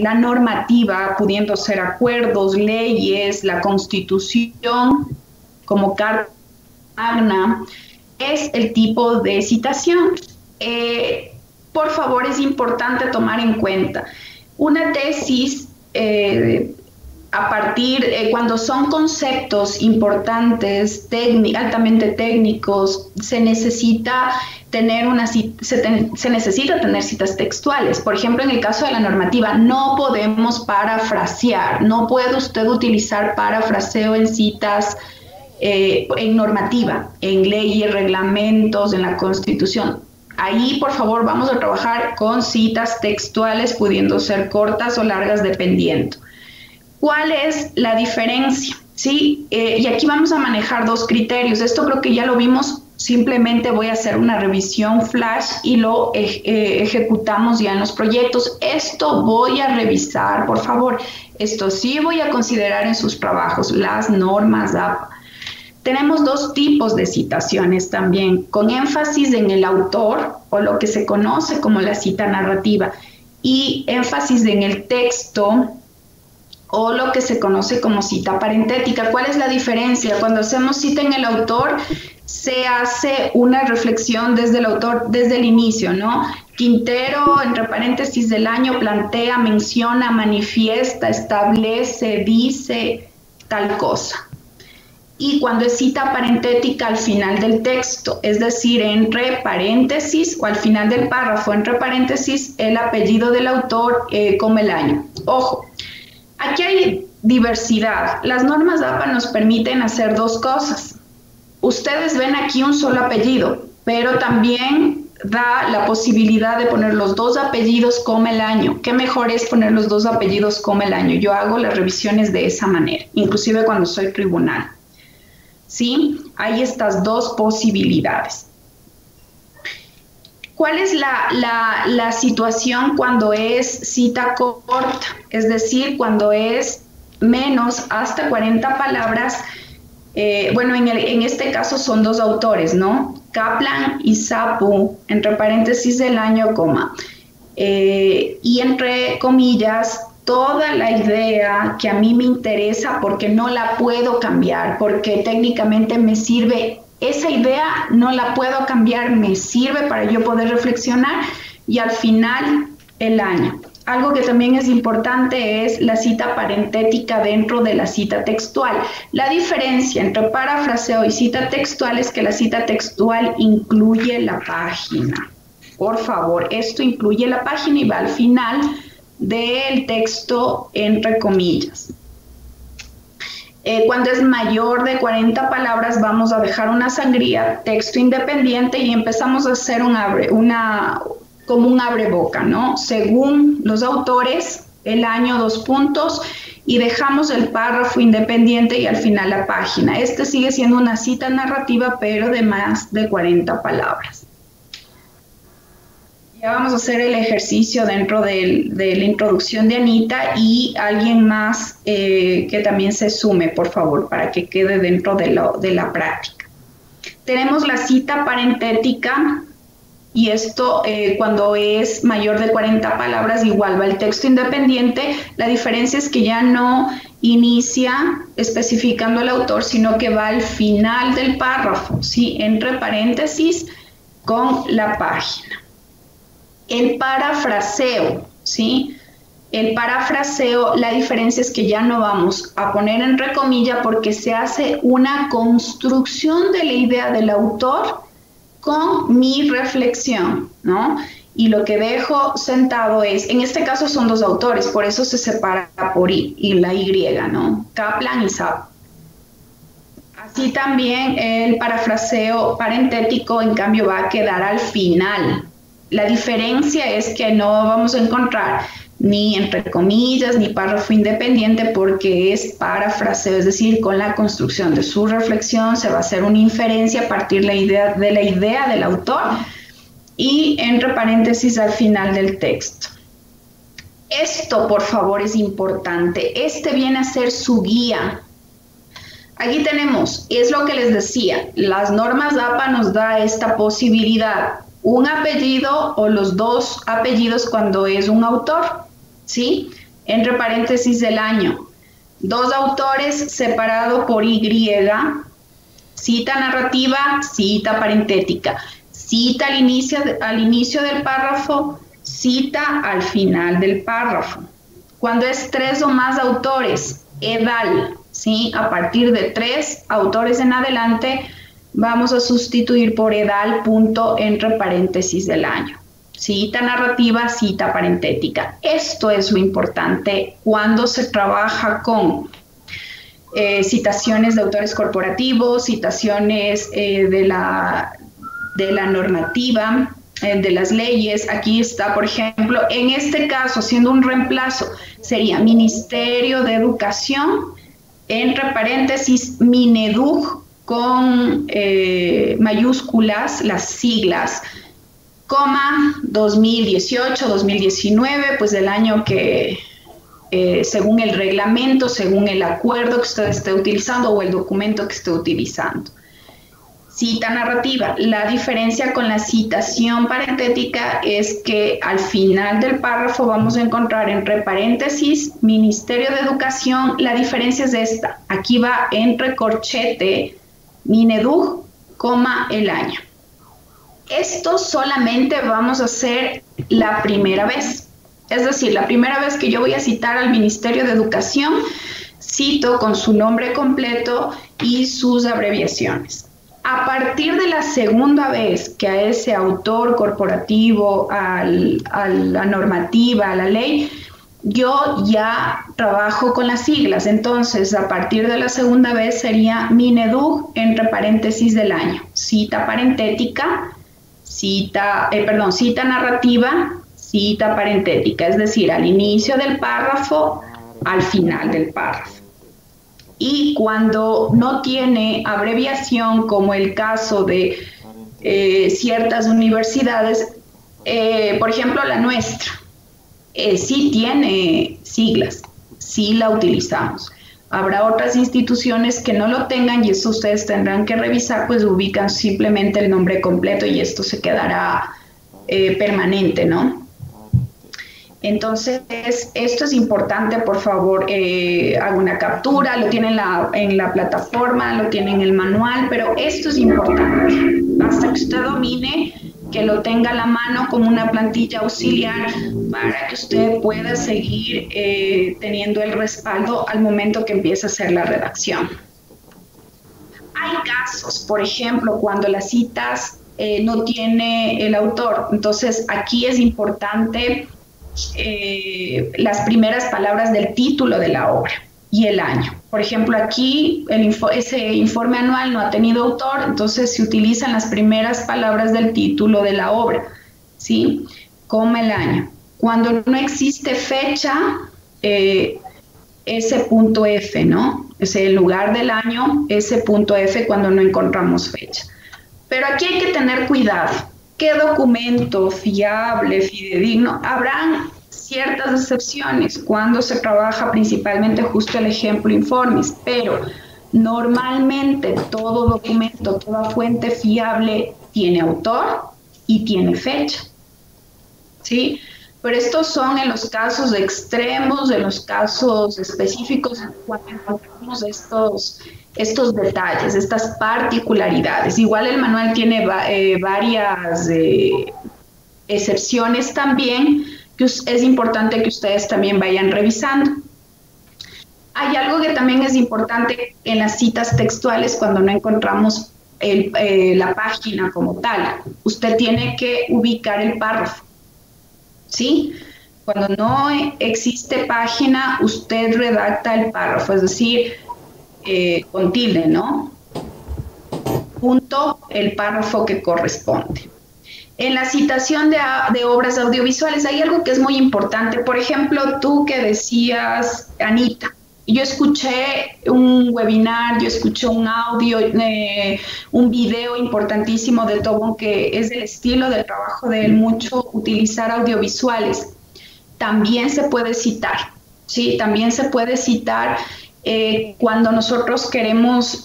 la normativa, pudiendo ser acuerdos, leyes, la Constitución, como carta magna, es el tipo de citación. Por favor, es importante tomar en cuenta una tesis cuando son conceptos importantes, altamente técnicos, se necesita tener citas textuales. Por ejemplo, en el caso de la normativa, no podemos parafrasear, no puede usted utilizar parafraseo en citas en normativa, en leyes, reglamentos, en la Constitución. Ahí, por favor, vamos a trabajar con citas textuales, pudiendo ser cortas o largas, dependiendo. ¿Cuál es la diferencia? ¿Sí? Y aquí vamos a manejar dos criterios. Esto creo que ya lo vimos, simplemente voy a hacer una revisión flash y lo ejecutamos ya en los proyectos. Esto voy a revisar, por favor. Esto sí voy a considerar en sus trabajos, las normas APA. Tenemos dos tipos de citaciones también, con énfasis en el autor, o lo que se conoce como la cita narrativa, y énfasis en el texto, o lo que se conoce como cita parentética. ¿Cuál es la diferencia? Cuando hacemos cita en el autor, se hace una reflexión desde el autor, desde el inicio, ¿no? Quintero, entre paréntesis del año, plantea, menciona, manifiesta, establece, dice tal cosa. Y cuando es cita parentética, al final del texto, es decir, entre paréntesis o al final del párrafo, entre paréntesis, el apellido del autor como el año. Ojo, aquí hay diversidad. Las normas APA nos permiten hacer dos cosas. Ustedes ven aquí un solo apellido, pero también da la posibilidad de poner los dos apellidos como el año. ¿Qué mejor es poner los dos apellidos como el año? Yo hago las revisiones de esa manera, inclusive cuando soy tribunal. ¿Sí? Hay estas dos posibilidades. ¿Cuál es la situación cuando es cita corta? Es decir, cuando es menos hasta 40 palabras. Bueno, en este caso son dos autores, ¿no? Kaplan y Sapu, entre paréntesis del año, coma. Y entre comillas, toda la idea que a mí me interesa porque no la puedo cambiar, porque técnicamente me sirve, esa idea no la puedo cambiar, me sirve para yo poder reflexionar, y al final el año. Algo que también es importante es la cita parentética dentro de la cita textual. La diferencia entre parafraseo y cita textual es que la cita textual incluye la página. Por favor, esto incluye la página y va al final del texto entre comillas. Cuando es mayor de 40 palabras vamos a dejar una sangría, texto independiente, y empezamos a hacer como un abreboca, ¿no? Según los autores, el año, 2 puntos, y dejamos el párrafo independiente y al final la página. Este sigue siendo una cita narrativa, pero de más de 40 palabras. Ya vamos a hacer el ejercicio dentro de la introducción de Anita, y alguien más que también se sume, por favor, para que quede dentro de la práctica. Tenemos la cita parentética, y esto cuando es mayor de 40 palabras igual va el texto independiente. La diferencia es que ya no inicia especificando al autor, sino que va al final del párrafo, ¿sí? Entre paréntesis con la página. El parafraseo, ¿sí? El parafraseo, la diferencia es que ya no vamos a poner entre comillas porque se hace una construcción de la idea del autor con mi reflexión, ¿no? Y lo que dejo sentado es, en este caso son dos autores, por eso se separa por I y la Y, ¿no? Kaplan y Sapu. Así también el parafraseo parentético, en cambio, va a quedar al final. La diferencia es que no vamos a encontrar ni entre comillas ni párrafo independiente porque es parafraseo, es decir, con la construcción de su reflexión se va a hacer una inferencia a partir de la idea del autor y entre paréntesis al final del texto. Esto, por favor, es importante. Este viene a ser su guía. Aquí tenemos, es lo que les decía, las normas APA nos da esta posibilidad, un apellido o los dos apellidos cuando es un autor, ¿sí? Entre paréntesis del año. 2 autores separado por Y, cita narrativa, cita parentética, cita al inicio del párrafo, cita al final del párrafo. Cuando es 3 o más autores, edal, ¿sí? A partir de 3 autores en adelante, vamos a sustituir por edal punto entre paréntesis del año. Cita narrativa, cita parentética. Esto es lo importante cuando se trabaja con citaciones de autores corporativos, citaciones de la normativa, de las leyes. Aquí está, por ejemplo, en este caso, siendo un reemplazo, sería Ministerio de Educación, entre paréntesis, Mineduc, con mayúsculas, las siglas, coma, 2018, 2019, pues del año que, según el reglamento, según el acuerdo que usted esté utilizando o el documento que esté utilizando. Cita narrativa. La diferencia con la citación parentética es que al final del párrafo vamos a encontrar entre paréntesis Ministerio de Educación. La diferencia es esta. Aquí va entre corchete Mineduc, coma, el año. Esto solamente vamos a hacer la primera vez. Es decir, la primera vez que yo voy a citar al Ministerio de Educación, cito con su nombre completo y sus abreviaciones. A partir de la segunda vez que a ese autor corporativo, a la normativa, a la ley, yo ya trabajo con las siglas. Entonces, a partir de la segunda vez sería Mineduc, entre paréntesis del año. Cita parentética, cita narrativa, cita parentética, es decir, al inicio del párrafo, al final del párrafo. Y cuando no tiene abreviación, como el caso de ciertas universidades, por ejemplo la nuestra, sí tiene siglas, sí la utilizamos. Habrá otras instituciones que no lo tengan y eso ustedes tendrán que revisar, pues ubican simplemente el nombre completo y esto se quedará permanente, ¿no? Entonces, esto es importante, por favor, haga una captura, lo tienen en la plataforma, lo tienen en el manual, pero esto es importante. Hasta que usted domine, que lo tenga a la mano como una plantilla auxiliar para que usted pueda seguir teniendo el respaldo al momento que empiece a hacer la redacción. Hay casos, por ejemplo, cuando las citas no tiene el autor, entonces aquí es importante las primeras palabras del título de la obra y el año. Por ejemplo, aquí ese informe anual no ha tenido autor, entonces se utilizan las primeras palabras del título de la obra, ¿sí? Como el año. Cuando no existe fecha, ese punto F, ¿no? Es el lugar del año, ese punto F cuando no encontramos fecha. Pero aquí hay que tener cuidado. ¿Qué documento fiable, fidedigno? Habrán ciertas excepciones cuando se trabaja principalmente justo el ejemplo informes, pero normalmente todo documento, toda fuente fiable tiene autor y tiene fecha, ¿sí? Pero estos son en los casos extremos, en los casos específicos, cuando encontramos estos detalles, estas particularidades. Igual el manual tiene varias excepciones también, que es importante que ustedes también vayan revisando. Hay algo que también es importante en las citas textuales cuando no encontramos la página como tal. Usted tiene que ubicar el párrafo, ¿sí? Cuando no existe página, usted redacta el párrafo, es decir, con tilde, ¿no? Punto, el párrafo que corresponde. En la citación de obras audiovisuales hay algo que es muy importante. Por ejemplo, tú que decías, Anita, yo escuché un webinar, yo escuché un audio, un video importantísimo de Tobón, que es del estilo del trabajo de él, mucho utilizar audiovisuales. También se puede citar, ¿sí? También se puede citar Cuando nosotros queremos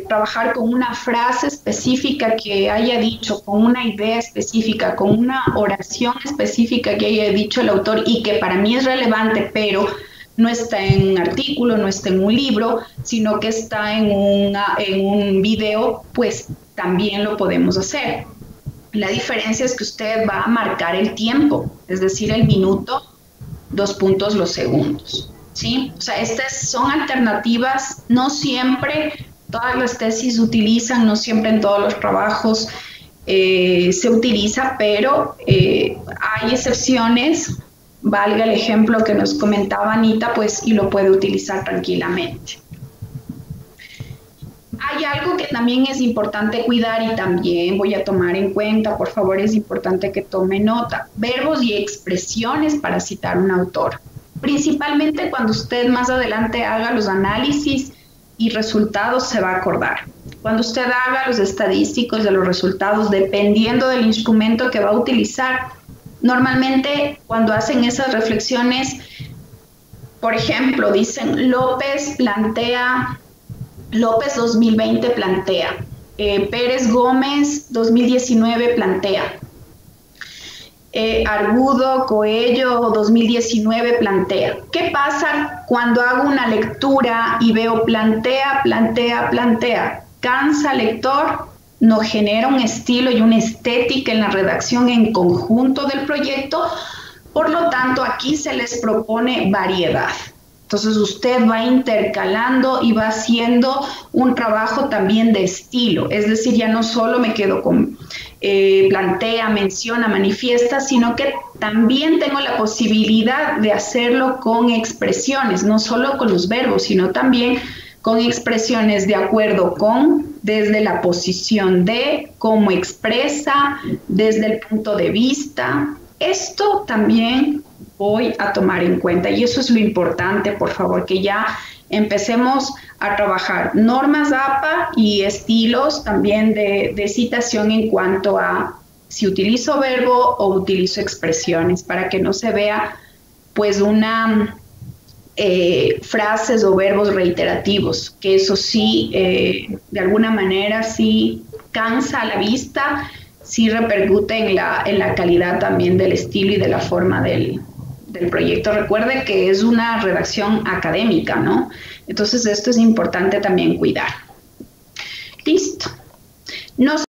trabajar con una frase específica que haya dicho, con una idea específica, con una oración específica que haya dicho el autor y que para mí es relevante, pero no está en un artículo, no está en un libro, sino que está en un video, pues también lo podemos hacer. La diferencia es que usted va a marcar el tiempo, es decir, el minuto, 2 puntos los segundos. ¿Sí? O sea, estas son alternativas, no siempre todas las tesis utilizan, no siempre en todos los trabajos se utiliza, pero hay excepciones, valga el ejemplo que nos comentaba Anita, pues y lo puede utilizar tranquilamente. Hay algo que también es importante cuidar y también voy a tomar en cuenta, por favor, es importante que tome nota, verbos y expresiones para citar un autor. Principalmente cuando usted más adelante haga los análisis y resultados se va a acordar. Cuando usted haga los estadísticos de los resultados, dependiendo del instrumento que va a utilizar, normalmente cuando hacen esas reflexiones, por ejemplo, dicen López 2020 plantea, Pérez Gómez 2019 plantea. Argudo, Coello 2019 plantea. ¿Qué pasa cuando hago una lectura y veo plantea, plantea, plantea? Cansa al lector, no genera un estilo y una estética en la redacción en conjunto del proyecto, por lo tanto aquí se les propone variedad. Entonces usted va intercalando y va haciendo un trabajo también de estilo, es decir, ya no solo me quedo con plantea, menciona, manifiesta, sino que también tengo la posibilidad de hacerlo con expresiones, no solo con los verbos, sino también con expresiones de acuerdo con, desde la posición de, cómo expresa, desde el punto de vista. Esto también voy a tomar en cuenta y eso es lo importante, por favor, que ya empecemos a trabajar normas APA y estilos también de citación en cuanto a si utilizo verbo o utilizo expresiones, para que no se vea pues una frases o verbos reiterativos, que eso sí, de alguna manera sí cansa a la vista, sí repercute en la calidad también del estilo y de la forma del proyecto. Recuerde que es una redacción académica, ¿no? Entonces esto es importante también cuidar. Listo. Nos